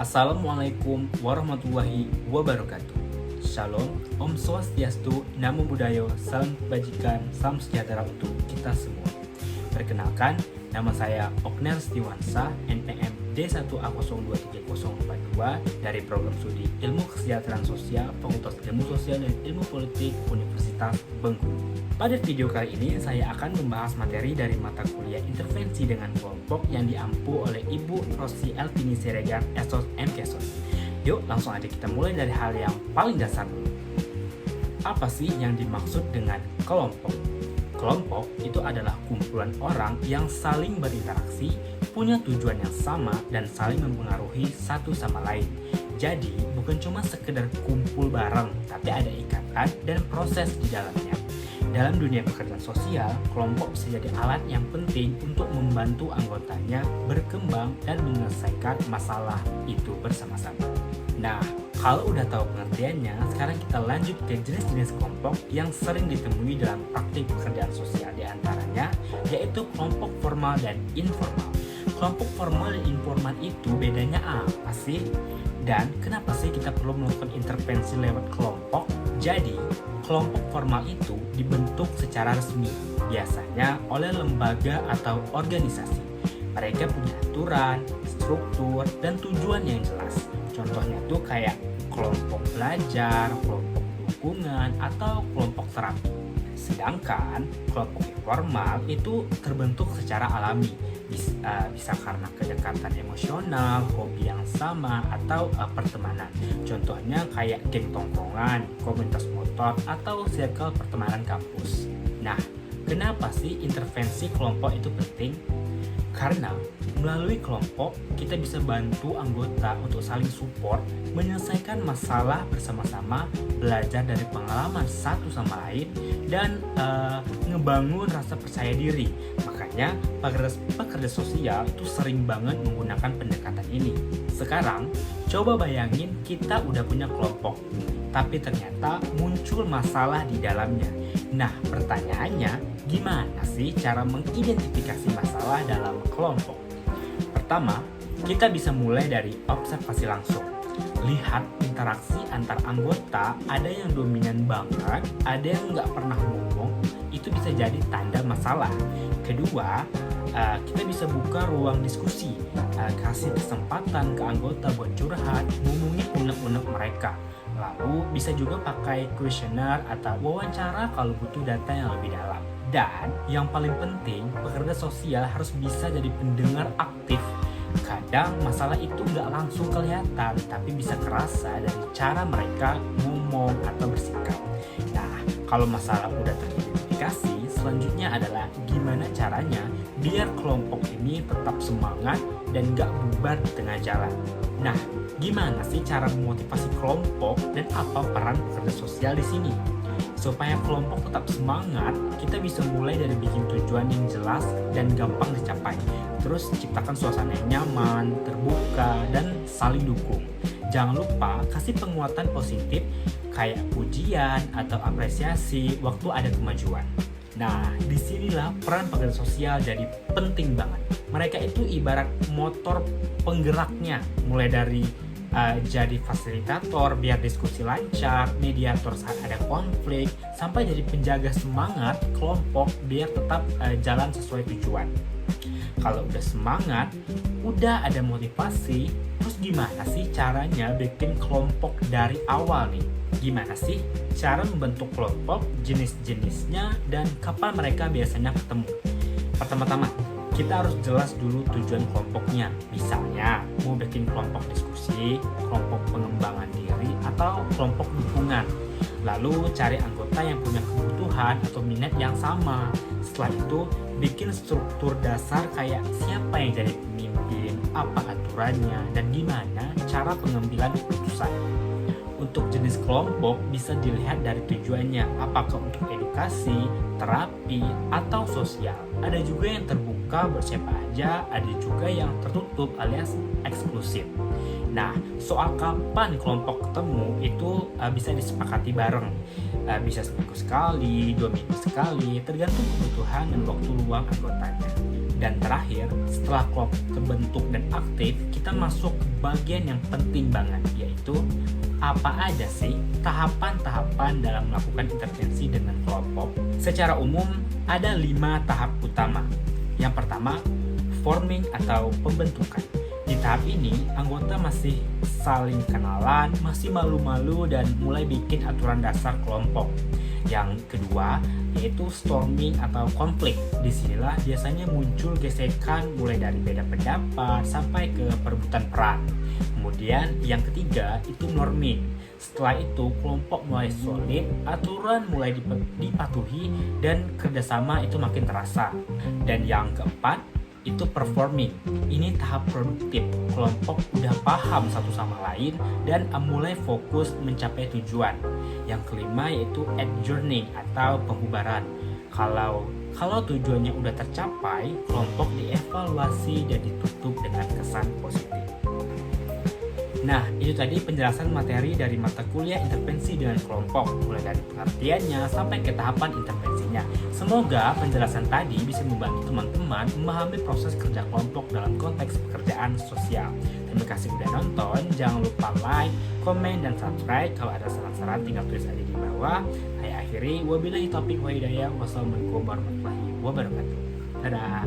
Assalamualaikum warahmatullahi wabarakatuh. Shalom, Om Swastiastu, Namo Buddhaya, Salam Kebajikan, Salam Sejahtera untuk kita semua. Perkenalkan, nama saya Okner Setiwansa, NPM D1A023042 dari Program Studi Ilmu Kesejahteraan Sosial, Fakultas Ilmu Sosial dan Ilmu Politik, Universitas Bengkulu. Pada video kali ini, saya akan membahas materi dari mata kuliah Intervensi dengan Kelompok yang diampu oleh Ibu Rosi Elvini Siregar, Esos MKesos. Yuk, langsung aja kita mulai dari hal yang paling dasar dulu. Apa sih yang dimaksud dengan kelompok? Kelompok itu adalah kumpulan orang yang saling berinteraksi, punya tujuan yang sama, dan saling mempengaruhi satu sama lain. Jadi, bukan cuma sekedar kumpul bareng, tapi ada ikatan dan proses di dalamnya. Dalam dunia pekerjaan sosial, kelompok bisa jadi alat yang penting untuk membantu anggotanya berkembang dan menyelesaikan masalah itu bersama-sama. Nah, kalau udah tahu pengertiannya, sekarang kita lanjut ke jenis-jenis kelompok yang sering ditemui dalam praktik pekerjaan sosial. Di antaranya, yaitu kelompok formal dan informal. Kelompok formal dan informal itu bedanya apa sih? Dan kenapa sih kita perlu melakukan intervensi lewat kelompok? Jadi, kelompok formal itu dibentuk secara resmi, biasanya oleh lembaga atau organisasi. Mereka punya aturan, struktur, dan tujuan yang jelas. Contohnya tuh kayak kelompok belajar, kelompok dukungan, atau kelompok terapi. Sedangkan kelompok informal itu terbentuk secara alami, bisa karena kedekatan emosional, hobi yang sama, atau pertemanan. Contohnya kayak geng tongkrongan, komunitas motor, atau circle pertemanan kampus. Nah, kenapa sih intervensi kelompok itu penting? Karena melalui kelompok kita bisa bantu anggota untuk saling support, menyelesaikan masalah bersama-sama, belajar dari pengalaman satu sama lain, dan ngebangun rasa percaya diri. Makanya pekerja sosial itu sering banget menggunakan pendekatan ini. Sekarang coba bayangin kita udah punya kelompok, tapi ternyata muncul masalah di dalamnya. Nah, pertanyaannya, gimana sih cara mengidentifikasi masalah dalam kelompok? Pertama, kita bisa mulai dari observasi langsung. Lihat interaksi antar anggota, ada yang dominan banget, ada yang nggak pernah ngomong, itu bisa jadi tanda masalah. Kedua, kita bisa buka ruang diskusi, kasih kesempatan ke anggota buat curhat, ngomongin unek-unek mereka. Lalu bisa juga pakai kuesioner atau wawancara kalau butuh data yang lebih dalam. Dan yang paling penting, pekerja sosial harus bisa jadi pendengar aktif. Kadang masalah itu nggak langsung kelihatan, tapi bisa kerasa dari cara mereka ngomong atau bersikap. Nah, kalau masalah udah teridentifikasi, selanjutnya adalah gimana caranya biar kelompok ini tetap semangat dan nggak bubar di tengah jalan. Nah, gimana sih cara memotivasi kelompok dan apa peran pekerja sosial di sini? Supaya kelompok tetap semangat, kita bisa mulai dari bikin tujuan yang jelas dan gampang dicapai. Terus ciptakan suasana yang nyaman, terbuka, dan saling dukung. Jangan lupa kasih penguatan positif kayak pujian atau apresiasi waktu ada kemajuan. Nah, disinilah peran pekerja sosial jadi penting banget. Mereka itu ibarat motor penggeraknya, mulai dari jadi fasilitator biar diskusi lancar, mediator saat ada konflik, sampai jadi penjaga semangat kelompok biar tetap jalan sesuai tujuan. Kalau udah semangat, udah ada motivasi, terus gimana sih caranya bikin kelompok dari awal nih? Gimana sih cara membentuk kelompok, jenis-jenisnya, dan kapan mereka biasanya ketemu? Pertama-tama, kita harus jelas dulu tujuan kelompoknya. Misalnya, mau bikin kelompok diskusi, kelompok pengembangan diri, atau kelompok dukungan. Lalu cari anggota yang punya kebutuhan atau minat yang sama. Setelah itu, bikin struktur dasar kayak siapa yang jadi pemimpin, apa aturannya, dan gimana cara pengambilan keputusan. Untuk jenis kelompok bisa dilihat dari tujuannya, apakah untuk edukasi, terapi, atau sosial. Ada juga yang terbuka buat siapa aja, ada juga yang tertutup alias eksklusif. Nah, soal kapan kelompok ketemu itu bisa disepakati bareng. Bisa seminggu sekali, 2 minggu sekali, tergantung kebutuhan dan waktu luang anggotanya. Dan terakhir, setelah kelompok terbentuk dan aktif, kita masuk ke bagian yang penting banget, yaitu apa aja sih tahapan-tahapan dalam melakukan intervensi dengan kelompok. Secara umum, ada 5 tahap utama. Yang pertama, forming atau pembentukan. Di tahap ini, anggota masih saling kenalan, masih malu-malu, dan mulai bikin aturan dasar kelompok. Yang kedua, yaitu storming atau konflik. Disinilah biasanya muncul gesekan mulai dari beda pendapat sampai ke perebutan peran. Kemudian yang ketiga itu norming. Setelah itu kelompok mulai solid, aturan mulai dipatuhi, dan kerjasama itu makin terasa. Dan yang keempat itu performing. Ini tahap produktif. Kelompok udah paham satu sama lain dan mulai fokus mencapai tujuan. Yang kelima yaitu adjourning atau pembubaran. Kalau tujuannya udah tercapai, kelompok dievaluasi dan ditutup dengan kesan positif. Nah, itu tadi penjelasan materi dari mata kuliah intervensi dengan kelompok, mulai dari pengertiannya sampai ke tahapan intervensinya. Semoga penjelasan tadi bisa membantu teman-teman memahami proses kerja kelompok dalam konteks pekerjaan sosial. Terima kasih udah nonton, jangan lupa like, komen, dan subscribe. Kalau ada saran-saran tinggal tulis aja di bawah. Saya akhiri, wabillahi taufiq wa hidayah. Wassalamualaikum warahmatullahi wabarakatuh. Dadah.